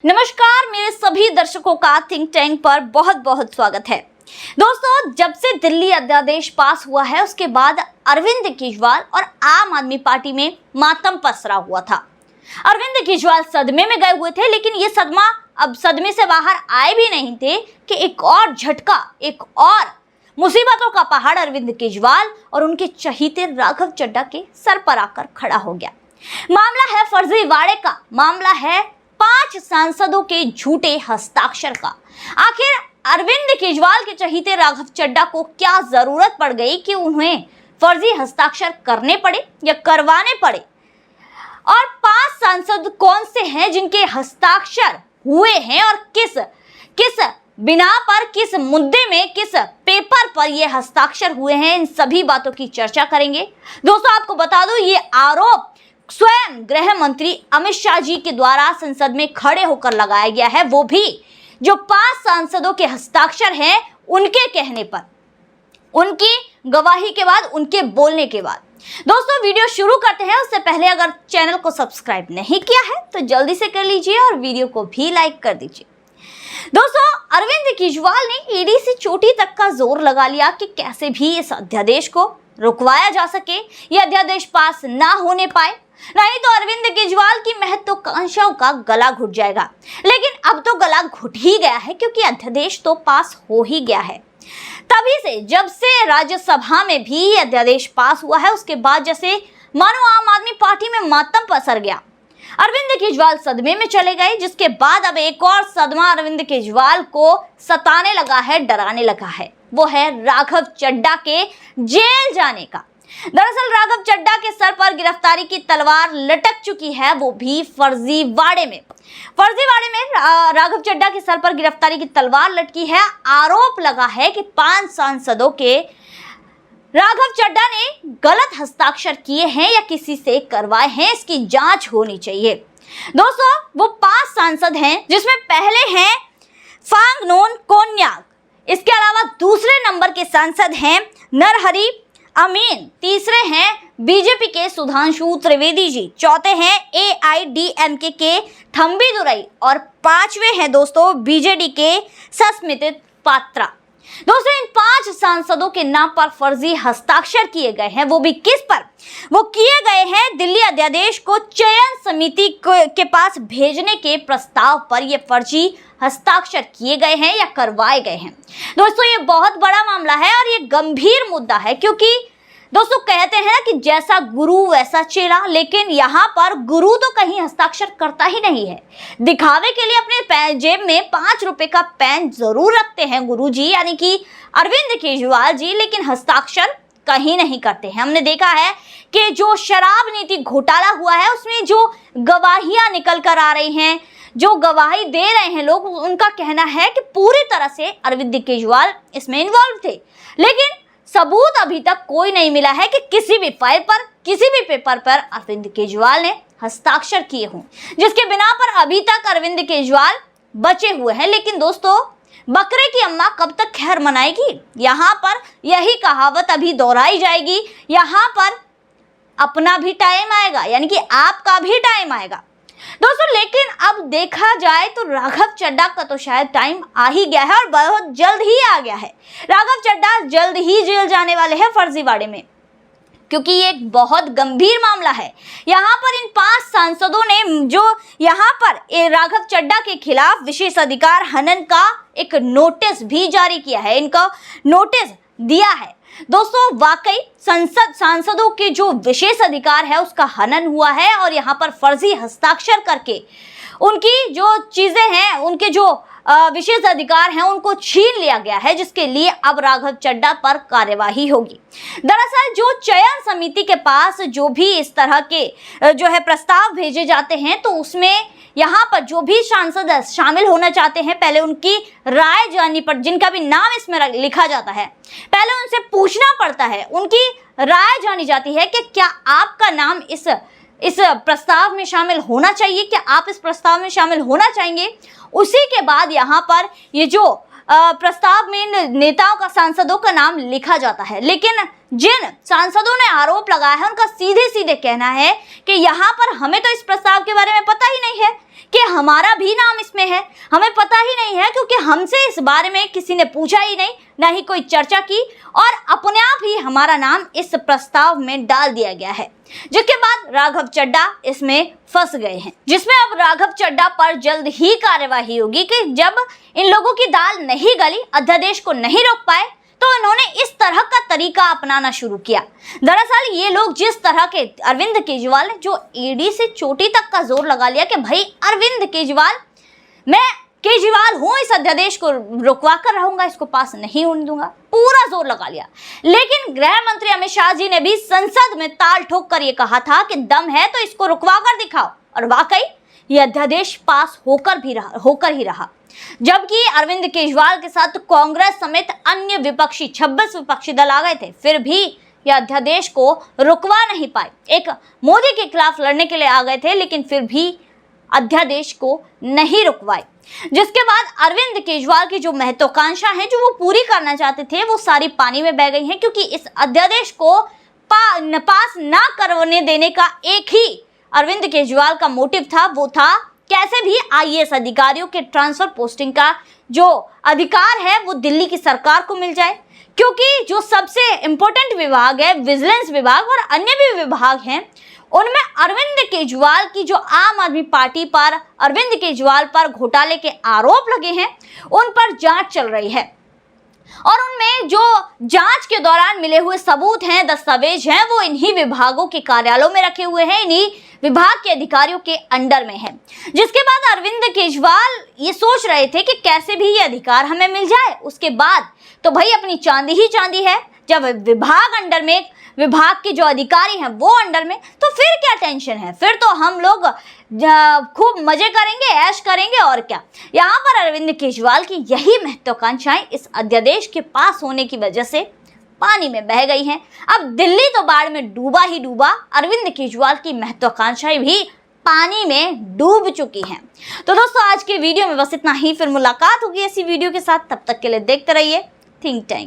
नमस्कार, मेरे सभी दर्शकों का थिंक टैंक पर बहुत बहुत स्वागत है। दोस्तों, जब से दिल्ली अध्यादेश पास हुआ है उसके बाद अरविंद केजरीवाल और आम आदमी पार्टी में मातम पसरा हुआ था। अरविंद केजरीवाल सदमे में गए हुए थे, लेकिन ये सदमा अब सदमे से बाहर आए भी नहीं थे कि एक और झटका, एक और मुसीबतों का पहाड़ अरविंद केजरीवाल और उनके चहीते राघव चड्ढा के सर पर आकर खड़ा हो गया। मामला है फर्जीवाड़े का, मामला है 5 सांसदों के झूठे हस्ताक्षर का। आखिर अरविंद केजरीवाल के चहीते राघव चड्ढा को क्या जरूरत पड़ गई कि उन्हें फर्जी हस्ताक्षर करने पड़े या करवाने पड़े? और 5 सांसद कौन से हैं जिनके हस्ताक्षर हुए हैं और किस बिना पर, किस मुद्दे में, किस पेपर पर ये हस्ताक्षर हुए हैं, इन सभी बातों की चर्चा करेंगे। दोस्तों, आपको बता दूं, ये आरोप स्वयं गृह मंत्री अमित शाह जी के द्वारा संसद में खड़े होकर लगाया गया है, वो भी जो 5 सांसदों के हस्ताक्षर हैं उनके कहने पर, उनकी गवाही के बाद, उनके बोलने के बाद। दोस्तों, वीडियो शुरू करते हैं उससे पहले अगर चैनल को सब्सक्राइब नहीं किया है तो जल्दी से कर लीजिए और वीडियो को भी लाइक कर दीजिए। दोस्तों, अरविंद केजरीवाल ने ईडी से चोटी तक का जोर लगा लिया कि कैसे भी इस अध्यादेश को रुकवाया जा सके, यह अध्यादेश पास ना होने पाए, नहीं तो अरविंद केजरीवाल की महत्वाकांक्षाओं का गला घुट जाएगा। लेकिन अब तो गला घुट ही गया है, क्योंकि अध्यादेश तो पास हो ही गया है। तभी से, जब से राज्यसभा में भी अध्यादेश पास हुआ है, उसके बाद जैसे मानो आम आदमी पार्टी में मातम पसर गया। अरविंद केजरीवाल सदमे में चले गए, जिसके बाद अब एक और सदमा अरविंद केजरीवाल को सताने लगा है, डराने लगा है। वो है राघव चड्ढा के जेल जाने का। दरअसल राघव चड्ढा के सर पर गिरफ्तारी की तलवार लटक चुकी है, वो भी फर्जीवाड़े में। फर्जीवाड़े में राघव चड्ढा के सर पर गिरफ्तारी की तलवार लटकी है। आरोप लगा है कि 5 सांसदों के राघव चड्ढा ने गलत हस्ताक्षर किए हैं या किसी से करवाए हैं, इसकी जांच होनी चाहिए। दोस्तों, वो 5 सांसद हैं, जिसमें पहले हैं फांगनोन कोन्याक, इसके अलावा दूसरे नंबर के सांसद हैं नरहरि अमीन, तीसरे हैं बीजेपी के सुधांशु त्रिवेदी जी, चौथे हैं AIADMK के थम्बी दुरई और 5वें हैं दोस्तों बीजेडी के सस्मित पात्रा। दोस्तों, इन 5 सांसदों के नाम पर फर्जी हस्ताक्षर किए गए हैं, वो भी किस पर? वो किए गए हैं दिल्ली अध्यादेश को चयन समिति के पास भेजने के प्रस्ताव पर। ये फर्जी हस्ताक्षर किए गए हैं या करवाए गए हैं। दोस्तों, ये बहुत बड़ा मामला है और ये गंभीर मुद्दा है, क्योंकि दोस्तों कहते हैं कि जैसा गुरु वैसा चेला, लेकिन यहाँ पर गुरु तो कहीं हस्ताक्षर करता ही नहीं है। दिखावे के लिए अपने जेब में 5 रुपए का पेन जरूर रखते हैं गुरु जी, यानी कि अरविंद केजरीवाल जी, लेकिन हस्ताक्षर कहीं नहीं करते हैं। हमने देखा है कि जो शराब नीति घोटाला हुआ है, उसमें जो गवाहियां निकल कर आ रही हैं, जो गवाही दे रहे हैं लोग, उनका कहना है कि पूरी तरह से अरविंद केजरीवाल इसमें इन्वॉल्व थे, लेकिन सबूत अभी तक कोई नहीं मिला है कि किसी भी फाइल पर, किसी भी पेपर पर अरविंद केजरीवाल ने हस्ताक्षर किए हों, जिसके बिना पर अभी तक अरविंद केजरीवाल बचे हुए हैं। लेकिन दोस्तों, बकरे की अम्मा कब तक खैर मनाएगी? यहाँ पर यही कहावत अभी दोहराई जाएगी, यहाँ पर अपना भी टाइम आएगा, यानी कि आपका भी टाइम आएगा। दोस्तों, लेकिन अब देखा जाए तो राघव चड्ढा का तो शायद टाइम आ ही गया है और बहुत जल्द ही आ गया है। राघव चड्ढा जल्द ही जेल जाने वाले हैं फर्जीवाड़े में, क्योंकि ये एक बहुत गंभीर मामला है। यहाँ पर इन 5 सांसदों ने जो यहाँ पर राघव चड्ढा के खिलाफ विशेष अधिकार हनन का एक नोटिस भी जारी किया है, इनका नोटिस दिया है। दोस्तों, वाकई सांसदों के जो विशेष अधिकार है उसका हनन हुआ है और यहाँ पर फर्जी हस्ताक्षर करके उनकी जो चीजें हैं, उनके जो विशेष अधिकार हैं, उनको छीन लिया गया है, जिसके लिए अब राघव चड्ढा पर कार्यवाही होगी। दरअसल जो चयन समिति के पास जो भी इस तरह के जो है प्रस्ताव भेजे जाते हैं, तो उसमें यहाँ पर जो भी सांसद शामिल होना चाहते हैं, पहले उनकी राय जाननी पड़, जिनका भी नाम इसमें लिखा जाता है, पहले उनसे पूछना पड़ता है, उनकी राय जानी जाती है कि क्या आपका नाम इस प्रस्ताव में शामिल होना चाहिए, क्या आप इस प्रस्ताव में शामिल होना चाहेंगे। उसी के बाद यहाँ पर ये जो प्रस्ताव में नेताओं का, सांसदों का नाम लिखा जाता है। लेकिन जिन सांसदों ने आरोप लगाया है, उनका सीधे सीधे कहना है कि यहाँ पर हमें तो इस प्रस्ताव के बारे में पता ही नहीं है, कि हमारा भी नाम इसमें है? हमें पता ही नहीं है, क्योंकि हमसे इस बारे में किसी ने पूछा ही नहीं, ना ही कोई चर्चा की, और अपने आप ही हमारा नाम इस प्रस्ताव में डाल दिया गया है, जिसके बाद राघव चड्ढा इसमें फंस गए हैं, जिसमें अब राघव चड्ढा पर जल्द ही कार्यवाही होगी कि जब इन लोगों की दाल नहीं गली, अध्यादेश को नहीं रोक पाए, तो इन्होंने इस तरह का तरीका अपनाना शुरू किया। दरअसल ये लोग जिस तरह के अरविंद केजरीवाल ने जो एड़ी से चोटी तक का जोर लगा लिया कि भाई अरविंद केजरीवाल, मैं केजरीवाल हूं, इस अध्यादेश को रुकवा कर रहूंगा, इसको पास नहीं होने दूंगा, पूरा जोर लगा लिया। लेकिन गृह मंत्री अमित शाह जी ने भी संसद में ताल ठोक कर ये कहा था कि दम है तो इसको रुकवा कर दिखाओ, और वाकई ये अध्यादेश पास होकर ही रहा। जबकि अरविंद केजरीवाल के साथ कांग्रेस समेत अन्य 26 विपक्षी दल आ गए थे, फिर भी यह अध्यादेश को रुकवा नहीं पाए। एक मोदी के खिलाफ लड़ने के लिए आ गए थे, लेकिन फिर भी अध्यादेश को नहीं रुकवाए, जिसके बाद अरविंद केजरीवाल की जो महत्वाकांक्षा है, जो वो पूरी करना चाहते थे, वो सारी पानी में बह गई हैं, क्योंकि इस अध्यादेश को पास ना करने देने का एक ही अरविंद केजरीवाल का मोटिव था, वो था कैसे भी आईएएस अधिकारियों के ट्रांसफर पोस्टिंग का जो अधिकार है वो दिल्ली की सरकार को मिल जाए, क्योंकि जो सबसे इंपॉर्टेंट विभाग है, विजिलेंस विभाग और अन्य भी विभाग हैं, उनमें अरविंद केजरीवाल की जो आम आदमी पार्टी पर अरविंद केजरीवाल पर घोटाले के आरोप लगे हैं, उन पर जांच चल रही है, और उनमें जो जांच के दौरान मिले हुए सबूत हैं, दस्तावेज हैं, वो इन्हीं विभागों के कार्यालयों में रखे हुए हैं, इन्हीं विभाग के अधिकारियों के अंडर में है। जिसके बाद अरविंद केजरीवाल ये सोच रहे थे कि कैसे भी ये अधिकार हमें मिल जाए, उसके बाद तो भाई अपनी चांदी ही चांदी है। जब विभाग अंडर में, विभाग के जो अधिकारी हैं वो अंडर में, तो फिर क्या टेंशन है, फिर तो हम लोग खूब मजे करेंगे, ऐश करेंगे, और क्या। यहाँ पर अरविंद केजरीवाल की यही महत्वाकांक्षाएं इस अध्यादेश के पास होने की वजह से पानी में बह गई हैं। अब दिल्ली तो बाढ़ में डूबा ही डूबा, अरविंद केजरीवाल की महत्वाकांक्षाएं भी पानी में डूब चुकी हैं। तो दोस्तों आज के वीडियो में बस इतना ही, फिर मुलाकात होगी ऐसी वीडियो के साथ, तब तक के लिए देखते रहिए थिंक टैंक।